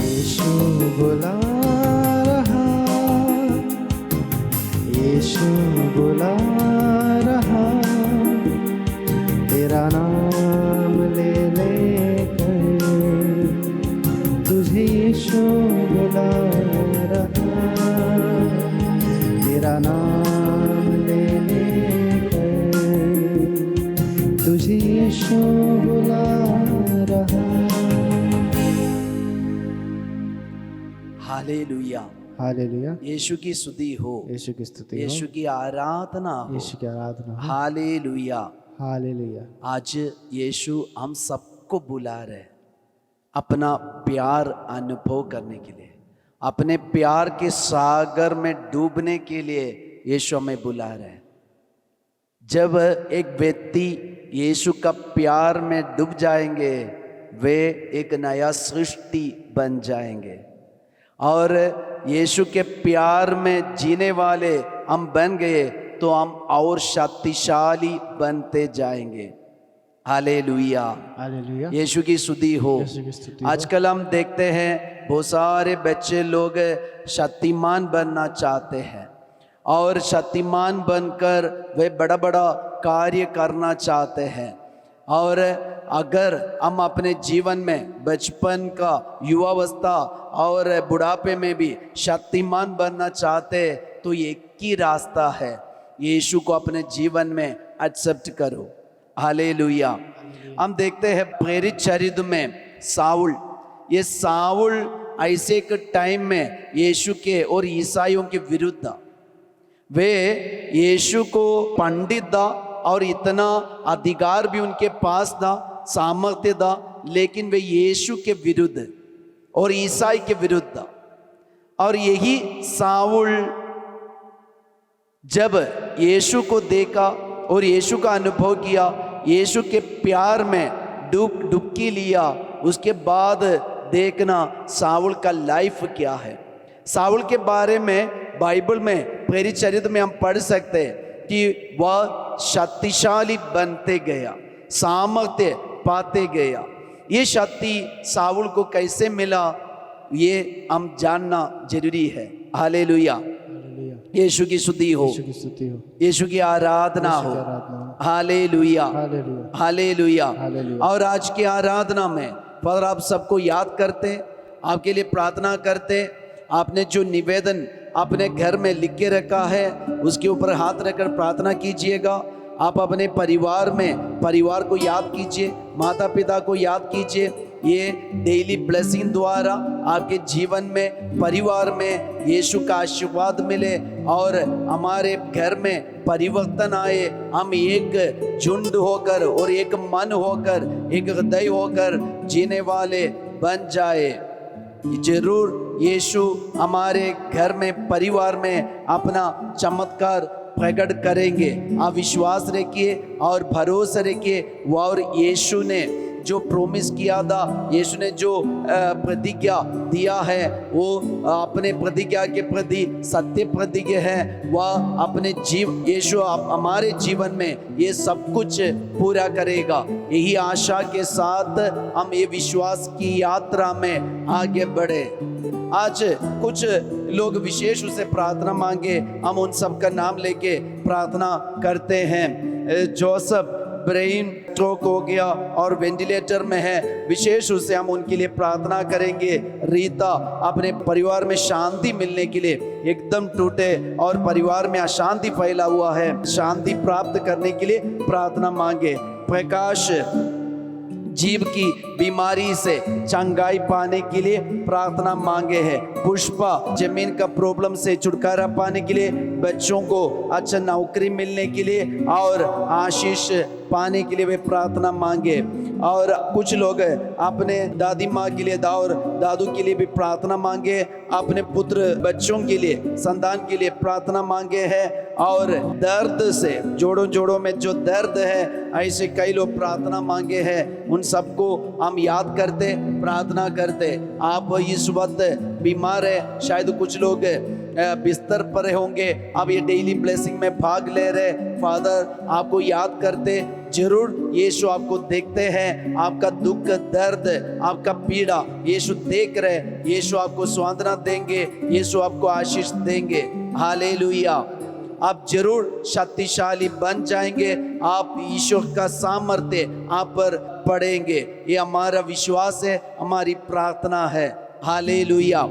यीशु बुला रहा, यीशु बुला रहा, तेरा नाम ले लेकर तुझे यीशु बुला रहा, तेरा नाम ले लेकर तुझे यीशु बुला रहा। हालेलुया, हालेलुया, यीशु की स्तुति हो, यीशु की स्तुति हो, यीशु की आराधना हो। यीशु की आराधना हो। हालेलुया। हालेलुया, आज यीशु हम सबको बुला रहे हैं अपना प्यार अनुभव करने के लिए, अपने प्यार के सागर में डूबने के लिए यीशु हमें बुला रहे हैं। जब एक व्यक्ति यीशु का प्यार में डूब जाएंगे, वे एक नया सृष्टि बन जाएंगे और यीशु के प्यार में जीने वाले हम बन गए तो हम और शक्तिशाली बनते जाएंगे। हालेलुया, हालेलुया, यीशु की स्तुति हो। यीशु की स्तुति हो। आजकल हम देखते हैं बहुत सारे बच्चे लोग शक्तिमान बनना चाहते हैं और शक्तिमान बनकर वे बड़ा बड़ा कार्य करना चाहते हैं। और अगर हम अपने जीवन में बचपन का, युवावस्था और बुढ़ापे में भी शक्तिमान बनना चाहते तो एक ही रास्ता है, यीशु को अपने जीवन में एक्सेप्ट करो। हालेलुया। हम देखते हैं प्रेरित चरित्र में साउल, ये साउल ऐसे एक टाइम में यीशु के और ईसाइयों के विरुद्ध था। वे यीशु को पंडित था और इतना अधिकार भी उनके पास था, सामर्थ्य था, लेकिन वे यीशु के विरुद्ध और ईसाई के विरुद्ध था। और यही साउल जब यीशु को देखा और यीशु का अनुभव किया, यीशु के प्यार में डुबकी लिया, उसके बाद देखना साउल का लाइफ क्या है। साउल के बारे में बाइबल में प्रेरित चरित्र में हम पढ़ सकते हैं कि वह शक्तिशाली बनते गया, सामर्थ्य पाते गया। ये शक्ति साउल को कैसे मिला, ये हम जानना जरूरी है। हालेलुया, हालेलुया, यीशु की स्तुति हो, यीशु की स्तुति हो, यीशु की आराधना यीशु हो। की आराधना हो। Hallelujah, hallelujah, hallelujah. हालेलुया। और आज की आराधना में फादर आप सबको याद करते, आपके लिए प्रार्थना करते। आपने जो निवेदन अपने घर में लिख के रखा है उसके ऊपर हाथ रखकर प्रार्थना कीजिएगा। आप अपने परिवार को याद कीजिए, माता पिता को याद कीजिए। ये डेली ब्लेसिंग द्वारा आपके जीवन में, परिवार में यीशु का आशीर्वाद मिले और हमारे घर में परिवर्तन आए। हम एक झुंड होकर और एक मन होकर, एक हृदय होकर जीने वाले बन जाए। जरूर यीशु हमारे घर में, परिवार में अपना चमत्कार प्रकट करेंगे। आप विश्वास रखिए और भरोसा रखिए। और यीशु ने जो प्रॉमिस किया था, यीशु ने जो प्रतिज्ञा दिया है, वो अपने प्रतिज्ञा के प्रति सत्य प्रतिज्ञा है। वह अपने यीशु हमारे जीवन में ये सब कुछ पूरा करेगा। यही आशा के साथ हम ये विश्वास की यात्रा में आगे बढ़े। आज कुछ लोग विशेष रूप से प्रार्थना मांगे, हम उन सब का नाम लेके प्रार्थना करते हैं। जोसेफ ब्रेन स्ट्रोक हो गया और वेंटिलेटर में है, विशेष रूप से हम उनके लिए प्रार्थना करेंगे। रीता अपने परिवार में शांति मिलने के लिए, एकदम टूटे और परिवार में अशांति फैला हुआ है, शांति प्राप्त करने के लिए प्रार्थना मांगे। प्रकाश जीव की बीमारी से चंगाई पाने के लिए प्रार्थना मांगे हैं। पुष्पा जमीन का प्रॉब्लम से छुटकारा पाने के लिए, बच्चों को अच्छा नौकरी मिलने के लिए और आशीष पाने के लिए वे प्रार्थना मांगे। और कुछ लोग अपने दादी माँ के लिए और दादू के लिए भी प्रार्थना मांगे, अपने पुत्र बच्चों के लिए, संतान के लिए प्रार्थना मांगे हैं। और दर्द से जोड़ों में जो दर्द है, ऐसे कई लोग प्रार्थना मांगे हैं। उन सबको हम याद करते, प्रार्थना करते। आप इस वक्त बीमार है, शायद कुछ लोग बिस्तर पर होंगे, अब ये डेली ब्लेसिंग में भाग ले रहे। फादर आपको याद करते, जरूर यीशु आपको देखते हैं, आपका दुख दर्द, आपका पीड़ा यीशु देख रहे। यीशु आपको सांत्वना देंगे, यीशु आपको आशीष देंगे। हालेलुया। आप जरूर शक्तिशाली बन जाएंगे, आप ईश्वर का सामर्थ्य आप पर पड़ेंगे। ये हमारा विश्वास है, हमारी प्रार्थना है। हालेलुया।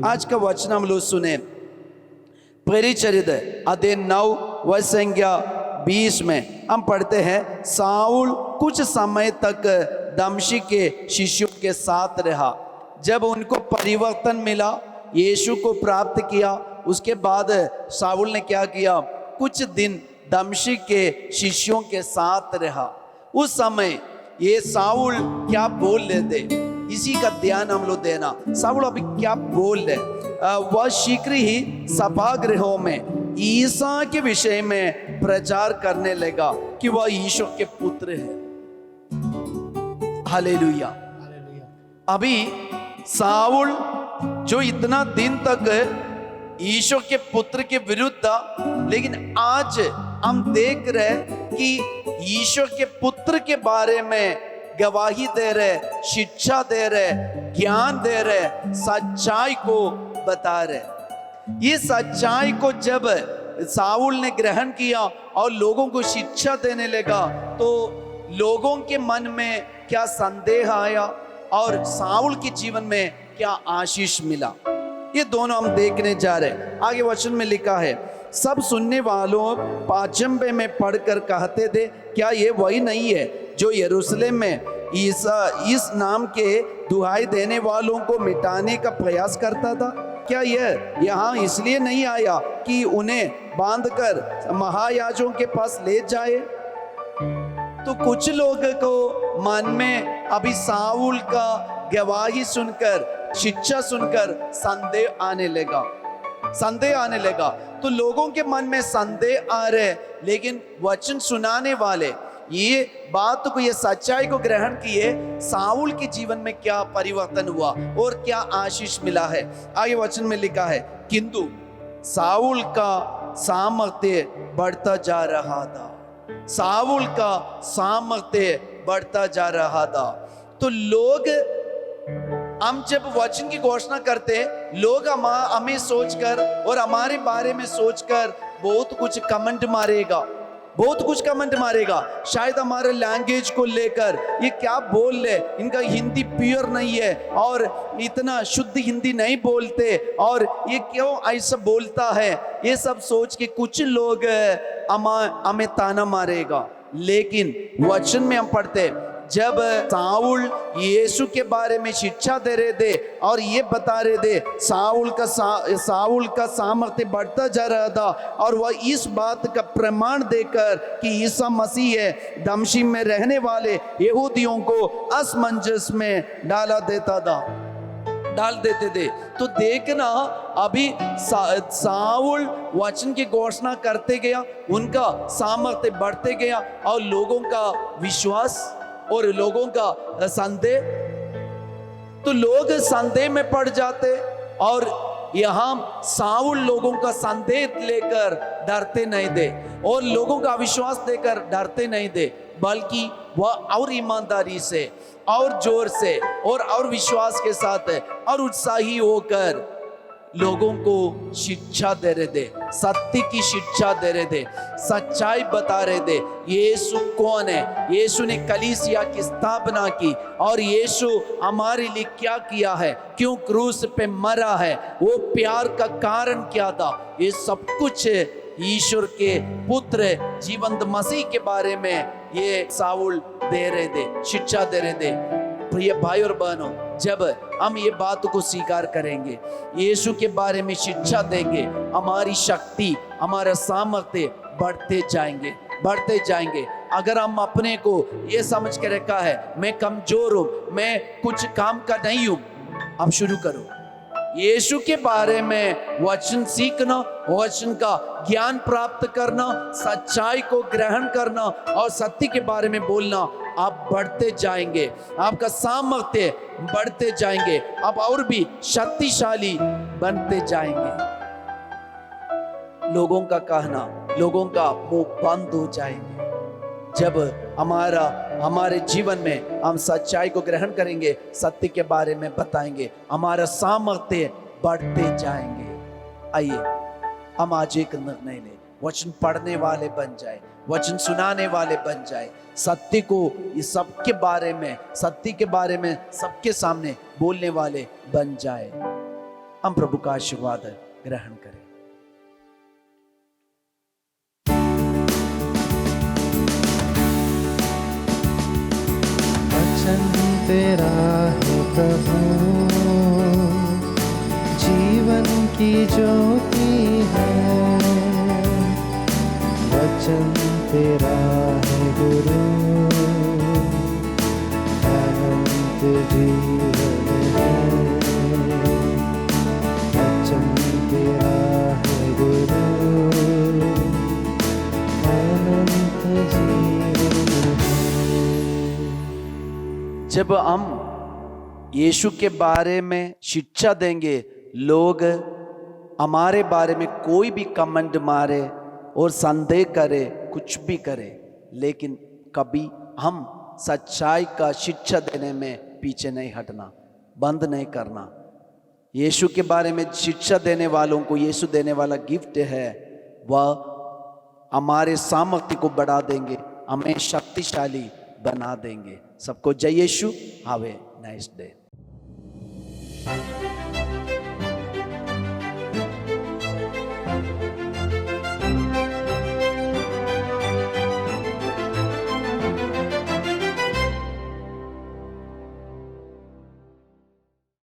आज का वचन हम लोग सुने, परिचरित अध्याय 9 संख्या 20 में हम पढ़ते हैं, साउल कुछ समय तक दमिश्क के शिष्यों के साथ रहा। जब उनको परिवर्तन मिला, यीशु को प्राप्त किया, उसके बाद साउल ने क्या किया, कुछ दिन दमिश्क के शिष्यों के साथ रहा। उस समय ये साउल क्या बोल रहे थे, इसी का ध्यान हम लोग देना। साउल अभी क्या बोल रहे, वह शीघ्र ही सभागृहों में ईसा के विषय में प्रचार करने लगा कि वह ईश्वर के पुत्र है। हालेलुया। अभी साउल जो इतना दिन तक ईश्वर के पुत्र के विरुद्ध था, लेकिन आज हम देख रहे कि ईश्वर के पुत्र के बारे में गवाही दे रहे, शिक्षा दे रहे, ज्ञान दे रहे, सच्चाई को बता रहे। ये सच्चाई को जब साउल ने ग्रहण किया और लोगों को शिक्षा देने लगा, तो लोगों के मन में क्या संदेह आया और साउल के जीवन में क्या आशीष मिला, ये दोनों हम देखने जा रहे। आगे वचन में लिखा है, सब सुनने वालों पाचंबे में पढ़कर कहते थे, क्या ये वही नहीं है जो यरूशलेम में इस नाम के दुहाई देने वालों को मिटाने का प्रयास करता था? क्या यह यहाँ इसलिए नहीं आया कि उन्हें बांधकर महायाजकों के पास ले जाए? तो कुछ लोगों को मन में अभी साउल का गवाही सुनकर, शिक्षा सुनकर संदेह आने लगा। तो लोगों के मन में संदेह आ रहे, लेकिन वचन सुनाने वाले ये बात को, ये सच्चाई को ग्रहण किए। साउल के जीवन में क्या परिवर्तन हुआ और क्या आशीष मिला है। आगे वचन में लिखा है, किंतु साउल का सामर्थ्य बढ़ता जा रहा था। साउल का सामर्थ्य बढ़ता जा रहा था। तो लोग, हम जब वचन की घोषणा करते हैं, लोग हमें सोचकर और हमारे बारे में सोचकर बहुत कुछ कमेंट मारेगा। शायद हमारे लैंग्वेज को लेकर, ये क्या बोल रहे, इनका हिंदी प्योर नहीं है और इतना शुद्ध हिंदी नहीं बोलते, और ये क्यों ऐसा बोलता है, ये सब सोच के कुछ लोग हमें ताना मारेगा। लेकिन वचन में हम पढ़ते, जब साउल यीशु के बारे में शिक्षा दे रहे थे और ये बता रहे थे, साउल का सामर्थ्य बढ़ता जा रहा था, और वह इस बात का प्रमाण देकर कि ईसा मसीह है, दमिश्क में रहने वाले यहूदियों को असमंजस में डाल देते थे। तो देखना, अभी साउल वचन की घोषणा करते गया, उनका सामर्थ्य बढ़ते गया, और लोगों का विश्वास और लोगों का संदेह, तो लोग संदेह में पड़ जाते। और यहाँ साउल लोगों का संदेह लेकर डरते नहीं थे, और लोगों का विश्वास देकर डरते नहीं थे, बल्कि वह और ईमानदारी से और जोर से और विश्वास के साथ और उत्साही होकर लोगों को शिक्षा दे रहे थे, सत्य की शिक्षा दे रहे थे, सच्चाई बता रहे थे। यीशु कौन है, यीशु ने कलीसिया की स्थापना की, और यीशु हमारे लिए क्या किया है, क्यों क्रूस पे मरा है, वो प्यार का कारण क्या था, ये सब कुछ ईश्वर के पुत्र जीवंत मसीह के बारे में ये साउल दे रहे थे, शिक्षा दे रहे थे। प्रिय भाई और बहनों, जब हम ये बात को स्वीकार करेंगे, यीशु के बारे में शिक्षा देंगे, हमारी शक्ति, हमारा सामर्थ्य बढ़ते जाएंगे। अगर हम अपने को ये समझ के रखा है मैं कमजोर हूं, मैं कुछ काम का नहीं हूं, अब शुरू करो यीशु के बारे में वचन सीखना, वचन का ज्ञान प्राप्त करना, सच्चाई को ग्रहण करना और सत्य के बारे में बोलना। आप बढ़ते जाएंगे, आपका सामर्थ्य बढ़ते जाएंगे, आप और भी शक्तिशाली बनते जाएंगे। लोगों का कहना, लोगों का मुंह बंद हो जाएंगे। जब हमारे जीवन में हम सच्चाई को ग्रहण करेंगे, सत्य के बारे में बताएंगे, हमारा सामर्थ्य बढ़ते जाएंगे। आइए हम आज एक निर्णय लें, वचन पढ़ने वाले बन जाए, वचन सुनाने वाले बन जाए, सत्य को ये सबके बारे में, सत्य के बारे में सबके सामने बोलने वाले बन जाए। हम प्रभु का आशीर्वाद ग्रहण करें। वचन तेरा है प्रभु, जीवन की ज्योति है। वचन तेरा है गुरु, अनंत जीवन है। वचन तेरा है गुरु, अनंत जीवन है। जब हम यीशु के बारे में शिक्षा देंगे, लोग हमारे बारे में कोई भी कमेंट मारे और संदेह करे, कुछ भी करे, लेकिन कभी हम सच्चाई का शिक्षा देने में पीछे नहीं हटना, बंद नहीं करना। यीशु के बारे में शिक्षा देने वालों को यीशु देने वाला गिफ्ट है, वह हमारे सामर्थ्य को बढ़ा देंगे, हमें शक्तिशाली बना देंगे। सबको जय यीशु। Have a nice day.